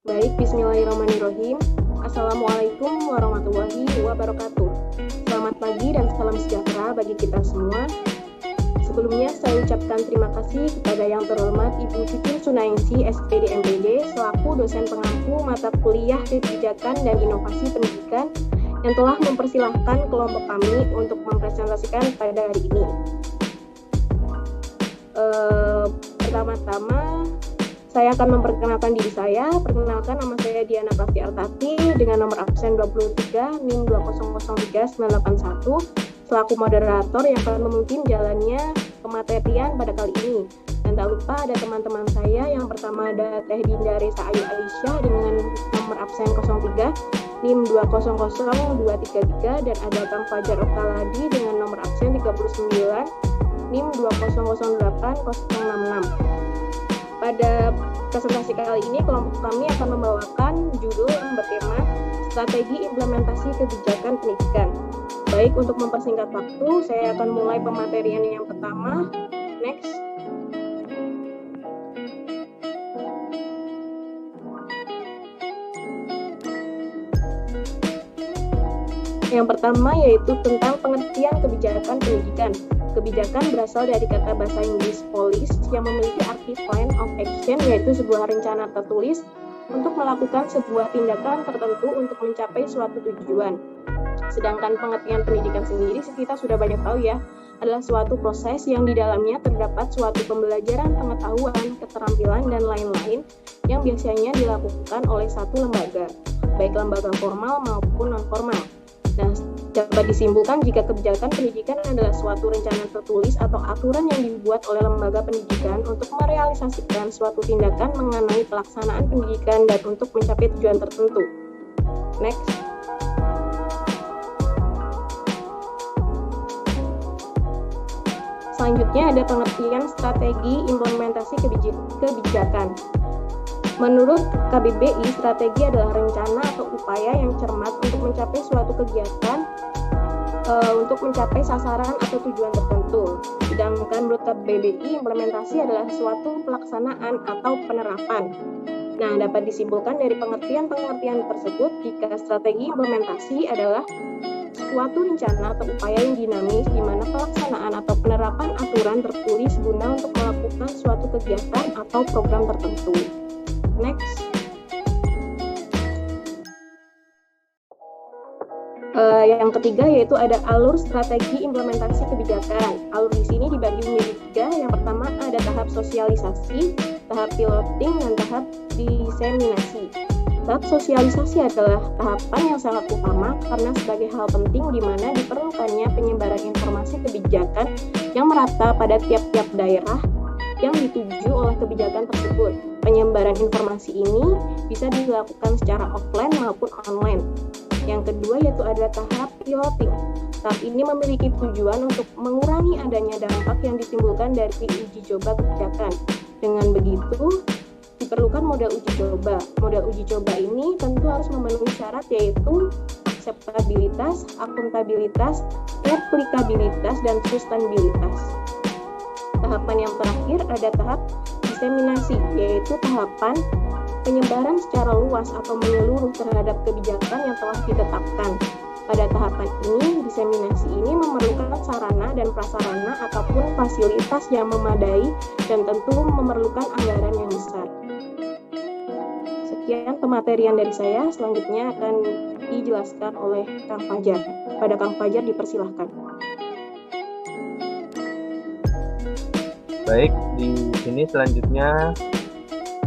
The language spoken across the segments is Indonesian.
Baik, bismillahirrahmanirrahim. Assalamualaikum warahmatullahi wabarakatuh. Selamat pagi dan salam sejahtera bagi kita semua. Sebelumnya saya ucapkan terima kasih kepada yang terhormat Ibu Titin Sunaingsi, SPD MPD, selaku dosen pengampu mata kuliah Kebijakan dan Inovasi Pendidikan yang telah mempersilahkan kelompok kami untuk mempresentasikan pada hari ini. Pertama-tama saya akan memperkenalkan diri saya. Perkenalkan, nama saya Diana Prasti Artati dengan nomor absen 23 NIM 2003981 selaku moderator yang akan memimpin jalannya kematerian pada kali ini. Dan tak lupa ada teman-teman saya. Yang pertama ada Teh Dinda Resa Ayu Alicia dengan nomor absen 03 NIM 200233 dan ada Kang Fajar Oktaladi dengan nomor absen 39 NIM 2008066. Pada presentasi kali ini, kelompok kami akan membawakan judul yang bertema Strategi Implementasi Kebijakan Pendidikan. Baik, untuk mempersingkat waktu, saya akan mulai pematerian yang pertama. Next. Yang pertama yaitu tentang pengertian kebijakan pendidikan. Kebijakan berasal dari kata bahasa Inggris policy yang memiliki arti plan of action, yaitu sebuah rencana tertulis untuk melakukan sebuah tindakan tertentu untuk mencapai suatu tujuan. Sedangkan pengertian pendidikan sendiri kita sudah banyak tahu ya, adalah suatu proses yang di dalamnya terdapat suatu pembelajaran, pengetahuan, keterampilan, dan lain-lain yang biasanya dilakukan oleh satu lembaga, baik lembaga formal maupun non-formal. Nah, dapat disimpulkan jika kebijakan pendidikan adalah suatu rencana tertulis atau aturan yang dibuat oleh lembaga pendidikan untuk merealisasikan suatu tindakan mengenai pelaksanaan pendidikan dan untuk mencapai tujuan tertentu. Next. Selanjutnya ada pengertian strategi implementasi kebijakan. Menurut KBBI, strategi adalah rencana atau upaya yang cermat untuk mencapai suatu kegiatan untuk mencapai sasaran atau tujuan tertentu. Sedangkan menurut KBBI, implementasi adalah suatu pelaksanaan atau penerapan. Nah, dapat disimpulkan dari pengertian-pengertian tersebut jika strategi implementasi adalah suatu rencana atau upaya yang dinamis di mana pelaksanaan atau penerapan aturan tertulis guna untuk melakukan suatu kegiatan atau program tertentu. Next. Yang ketiga yaitu ada alur strategi implementasi kebijakan. Alur di sini dibagi menjadi 3. Yang pertama ada tahap sosialisasi, tahap piloting, dan tahap diseminasi. Tahap sosialisasi adalah tahapan yang sangat utama karena sebagai hal penting di mana diperlukannya penyebaran informasi kebijakan yang merata pada tiap-tiap daerah yang dituju oleh kebijakan tersebut. Penyebaran informasi ini bisa dilakukan secara offline maupun online. Yang kedua yaitu ada tahap piloting. Tahap ini memiliki tujuan untuk mengurangi adanya dampak yang ditimbulkan dari uji coba kebijakan. Dengan begitu, diperlukan model uji coba. Model uji coba ini tentu harus memenuhi syarat yaitu akseptabilitas, akuntabilitas, replikabilitas, dan sustainabilitas. Tahapan yang terakhir ada tahap diseminasi, yaitu tahapan penyebaran secara luas atau menyeluruh terhadap kebijakan yang telah ditetapkan. Pada tahapan ini, diseminasi ini memerlukan sarana dan prasarana ataupun fasilitas yang memadai dan tentu memerlukan anggaran yang besar. Sekian pematerian dari saya, selanjutnya akan dijelaskan oleh Kang Fajar. Pada Kang Fajar dipersilahkan. Baik, di sini selanjutnya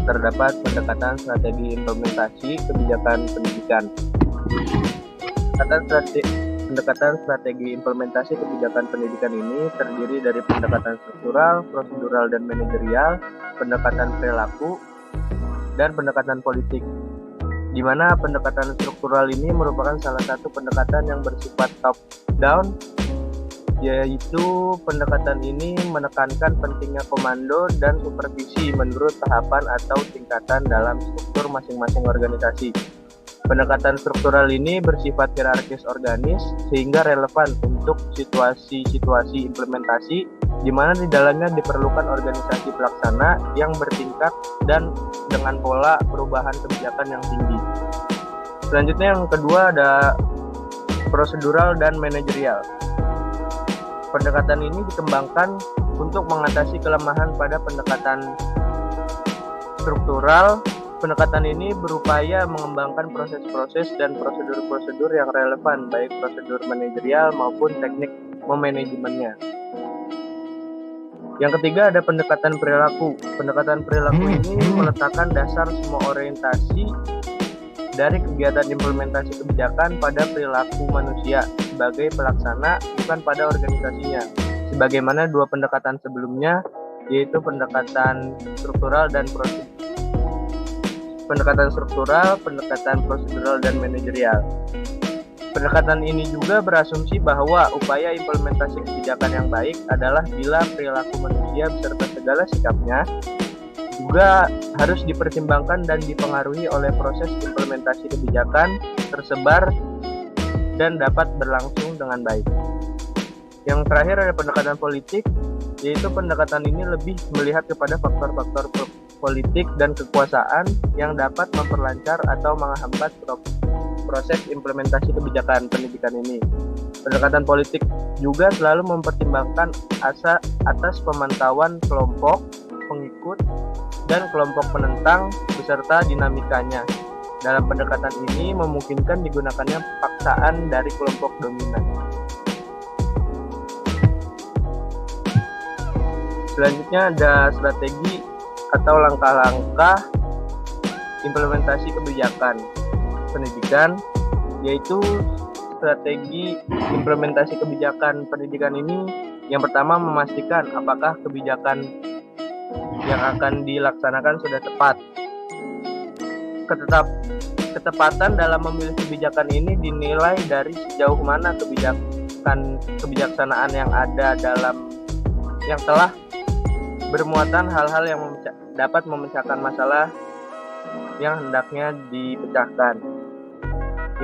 terdapat pendekatan strategi implementasi kebijakan pendidikan. Pendekatan strategi implementasi kebijakan pendidikan ini terdiri dari pendekatan struktural, prosedural, dan manajerial, pendekatan perilaku, dan pendekatan politik. Di mana pendekatan struktural ini merupakan salah satu pendekatan yang bersifat top-down, yaitu pendekatan ini menekankan pentingnya komando dan supervisi menurut tahapan atau tingkatan dalam struktur masing-masing organisasi. Pendekatan struktural ini bersifat hierarkis organis sehingga relevan untuk situasi-situasi implementasi di mana di dalamnya diperlukan organisasi pelaksana yang bertingkat dan dengan pola perubahan kebijakan yang tinggi. Selanjutnya yang kedua ada prosedural dan manajerial. Pendekatan ini dikembangkan untuk mengatasi kelemahan pada pendekatan struktural. Pendekatan ini berupaya mengembangkan proses-proses dan prosedur-prosedur yang relevan, baik prosedur manajerial maupun teknik memanajemennya. Yang ketiga ada pendekatan perilaku. Pendekatan perilaku ini meletakkan dasar semua orientasi dari kegiatan implementasi kebijakan pada perilaku manusia sebagai pelaksana, bukan pada organisasinya. Sebagaimana dua pendekatan sebelumnya, yaitu pendekatan struktural, pendekatan prosedural dan manajerial. Pendekatan ini juga berasumsi bahwa upaya implementasi kebijakan yang baik adalah bila perilaku manusia beserta segala sikapnya juga harus dipertimbangkan dan dipengaruhi oleh proses implementasi kebijakan tersebar dan dapat berlangsung dengan baik. Yang terakhir ada pendekatan politik, yaitu pendekatan ini lebih melihat kepada faktor-faktor politik dan kekuasaan yang dapat memperlancar atau menghambat proses implementasi kebijakan pendidikan ini. Pendekatan politik juga selalu mempertimbangkan atas pemantauan kelompok pengikut dan kelompok penentang beserta dinamikanya. Dalam pendekatan ini memungkinkan digunakannya paksaan dari kelompok dominan. Selanjutnya ada strategi atau langkah-langkah implementasi kebijakan pendidikan, yaitu strategi implementasi kebijakan pendidikan ini yang pertama memastikan apakah kebijakan yang akan dilaksanakan sudah tepat. Ketepatan dalam memilih kebijakan ini dinilai dari sejauh mana kebijaksanaan yang ada yang telah bermuatan hal-hal yang dapat memecahkan masalah yang hendaknya dipecahkan.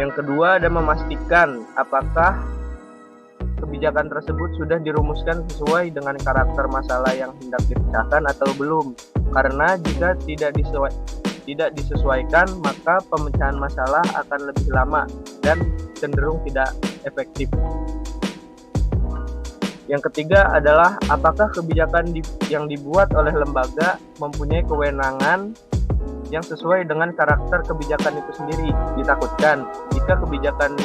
Yang kedua ada memastikan apakah kebijakan tersebut sudah dirumuskan sesuai dengan karakter masalah yang hendak dipecahkan atau belum. Karena jika tidak disesuaikan, maka pemecahan masalah akan lebih lama dan cenderung tidak efektif. Yang ketiga adalah apakah kebijakan yang dibuat oleh lembaga mempunyai kewenangan yang sesuai dengan karakter kebijakan itu sendiri. Ditakutkan jika kebijakan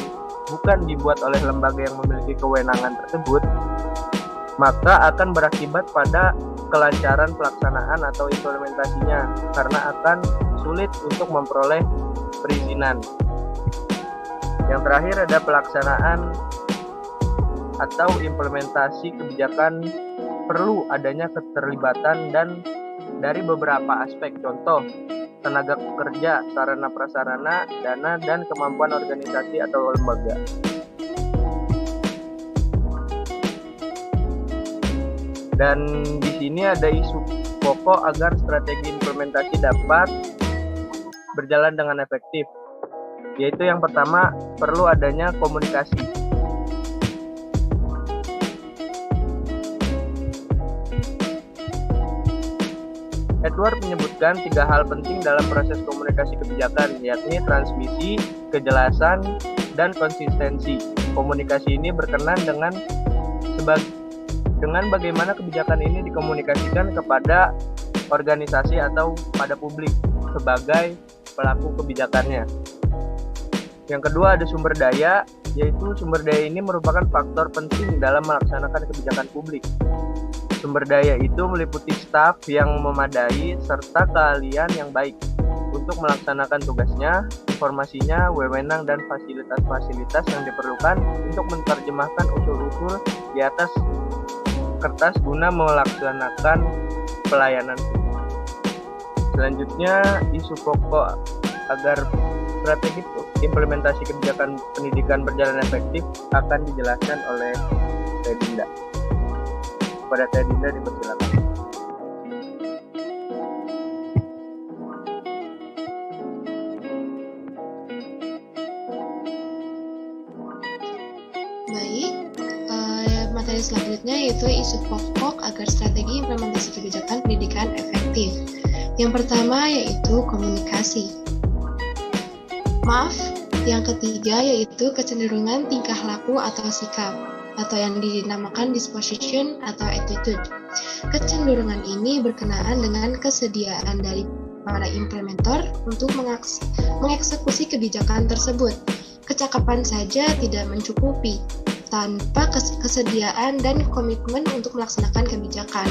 bukan dibuat oleh lembaga yang memiliki kewenangan tersebut, maka akan berakibat pada kelancaran pelaksanaan atau implementasinya karena akan sulit untuk memperoleh perizinan. Yang terakhir ada pelaksanaan atau implementasi kebijakan perlu adanya keterlibatan dan dari beberapa aspek, contoh tenaga kerja, sarana prasarana, dana, dan kemampuan organisasi atau lembaga. Dan di sini ada isu pokok agar strategi implementasi dapat berjalan dengan efektif, yaitu yang pertama perlu adanya komunikasi. Edward menyebutkan 3 hal penting dalam proses komunikasi kebijakan, yakni transmisi, kejelasan, dan konsistensi. Komunikasi ini berkenan dengan bagaimana kebijakan ini dikomunikasikan kepada organisasi atau pada publik sebagai pelaku kebijakannya. Yang kedua ada sumber daya, yaitu sumber daya ini merupakan faktor penting dalam melaksanakan kebijakan publik. Sumber daya itu meliputi staf yang memadai serta keahlian yang baik untuk melaksanakan tugasnya, informasinya, wewenang, dan fasilitas-fasilitas yang diperlukan untuk menerjemahkan usul-usul di atas kertas guna melaksanakan pelayanan. Selanjutnya, isu pokok agar strategi implementasi kebijakan pendidikan berjalan efektif akan dijelaskan oleh Tedinda. Kepada Tedinda dipersilakan. Baik, materi selanjutnya selanjutnya yaitu isu pokok agar strategi implementasi kebijakan pendidikan efektif. Yang pertama yaitu komunikasi. Yang ketiga yaitu kecenderungan tingkah laku atau sikap, atau yang dinamakan disposition atau attitude. Kecenderungan ini berkenaan dengan kesediaan dari para implementer untuk mengeksekusi kebijakan tersebut. Kecakapan saja tidak mencukupi tanpa kesediaan dan komitmen untuk melaksanakan kebijakan.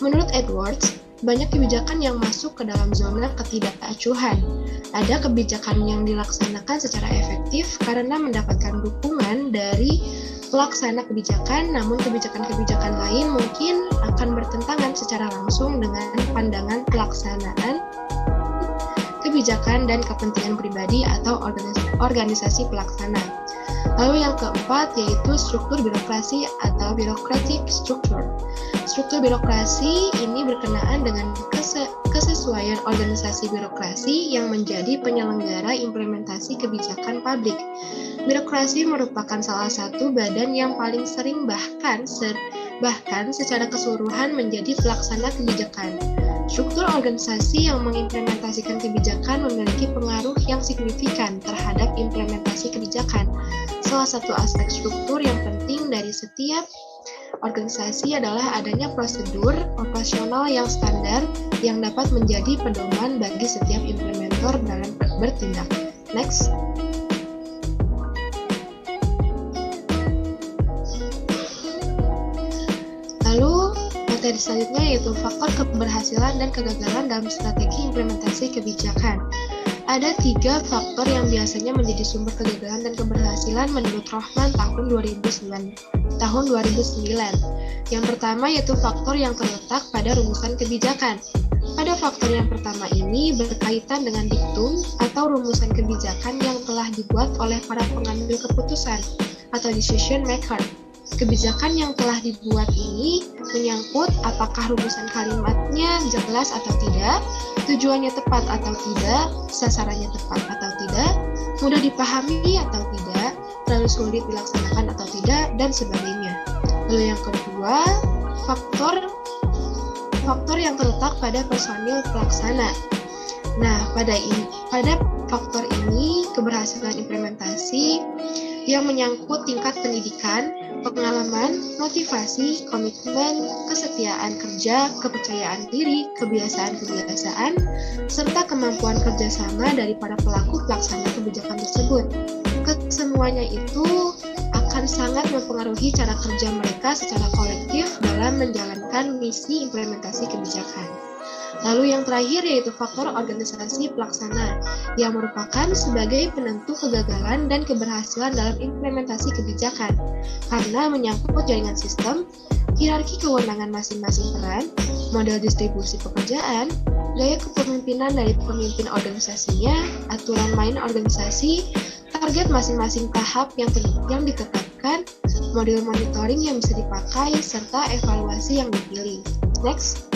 Menurut Edwards, banyak kebijakan yang masuk ke dalam zona ketidakacuhan. Ada kebijakan yang dilaksanakan secara efektif karena mendapatkan dukungan dari pelaksana kebijakan, namun kebijakan-kebijakan lain mungkin akan bertentangan secara langsung dengan pandangan pelaksanaan kebijakan dan kepentingan pribadi atau organisasi pelaksana. Lalu yang keempat yaitu struktur birokrasi atau bureaucratic structure. Struktur birokrasi ini berkenaan dengan kesesuaian organisasi birokrasi yang menjadi penyelenggara implementasi kebijakan publik. Birokrasi merupakan salah satu badan yang paling sering bahkan secara keseluruhan menjadi pelaksana kebijakan. Struktur organisasi yang mengimplementasikan kebijakan memiliki pengaruh yang signifikan terhadap implementasi kebijakan. Salah satu aspek struktur yang penting dari setiap organisasi adalah adanya prosedur operasional yang standar yang dapat menjadi pedoman bagi setiap implementer dalam bertindak. Next. Lalu, materi selanjutnya yaitu faktor keberhasilan dan kegagalan dalam strategi implementasi kebijakan. Ada 3 faktor yang biasanya menjadi sumber kegagalan dan keberhasilan menurut Rohman tahun 2009. Yang pertama yaitu faktor yang terletak pada rumusan kebijakan. Pada faktor yang pertama ini berkaitan dengan diktum atau rumusan kebijakan yang telah dibuat oleh para pengambil keputusan atau decision maker. Kebijakan yang telah dibuat ini menyangkut apakah rumusan kalimatnya jelas atau tidak, tujuannya tepat atau tidak, sasarannya tepat atau tidak, mudah dipahami atau tidak, terlalu sulit dilaksanakan atau tidak, dan sebagainya. Lalu yang kedua, faktor yang terletak pada personil pelaksana. Nah, pada faktor ini keberhasilan implementasi yang menyangkut tingkat pendidikan, pengalaman, motivasi, komitmen, kesetiaan kerja, kepercayaan diri, kebiasaan-kebiasaan, serta kemampuan kerjasama dari para pelaku pelaksana kebijakan tersebut. Kesemuanya itu akan sangat mempengaruhi cara kerja mereka secara kolektif dalam menjalankan misi implementasi kebijakan. Lalu yang terakhir yaitu faktor organisasi pelaksana yang merupakan sebagai penentu kegagalan dan keberhasilan dalam implementasi kebijakan karena menyangkut jaringan sistem, hierarki kewenangan masing-masing peran, model distribusi pekerjaan, gaya kepemimpinan dari pemimpin organisasinya, aturan main organisasi, target masing-masing tahap yang ditetapkan, model monitoring yang bisa dipakai, serta evaluasi yang dipilih. Next.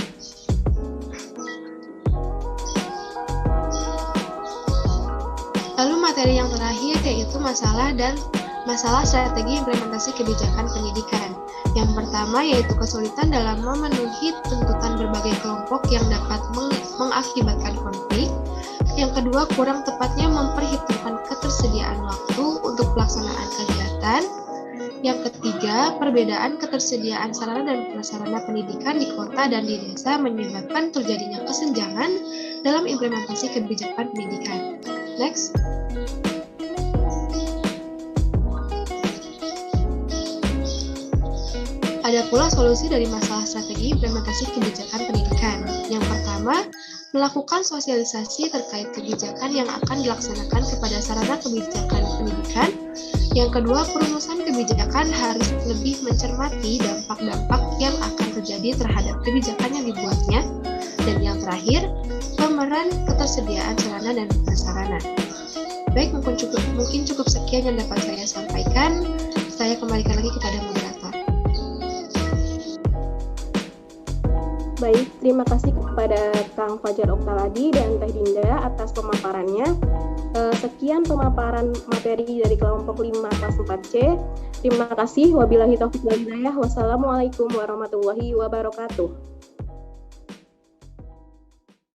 Lalu materi yang terakhir yaitu masalah strategi implementasi kebijakan pendidikan. Yang pertama yaitu kesulitan dalam memenuhi tuntutan berbagai kelompok yang dapat mengakibatkan konflik. Yang kedua, kurang tepatnya memperhitungkan ketersediaan waktu untuk pelaksanaan kegiatan. Yang ketiga, perbedaan ketersediaan sarana dan prasarana pendidikan di kota dan di desa menyebabkan terjadinya kesenjangan dalam implementasi kebijakan pendidikan. Next. Ada pula solusi dari masalah strategi implementasi kebijakan pendidikan. Yang pertama, melakukan sosialisasi terkait kebijakan yang akan dilaksanakan kepada sarana kebijakan pendidikan. Yang kedua, perumusan kebijakan harus lebih mencermati dampak-dampak yang akan terjadi terhadap kebijakan yang dibuatnya. Dan yang terakhir, pemeran ketersediaan sarana dan prasarana. Baik, mungkin cukup sekian yang dapat saya sampaikan. Saya kembalikan lagi kepada moderator. Baik, terima kasih kepada Kang Fajar Oktaladi dan Teh Dinda atas pemaparannya. Sekian pemaparan materi dari kelompok 5 kelas 4C. Terima kasih. Wabillahi taufiq wal hidayah. Wassalamualaikum warahmatullahi wabarakatuh.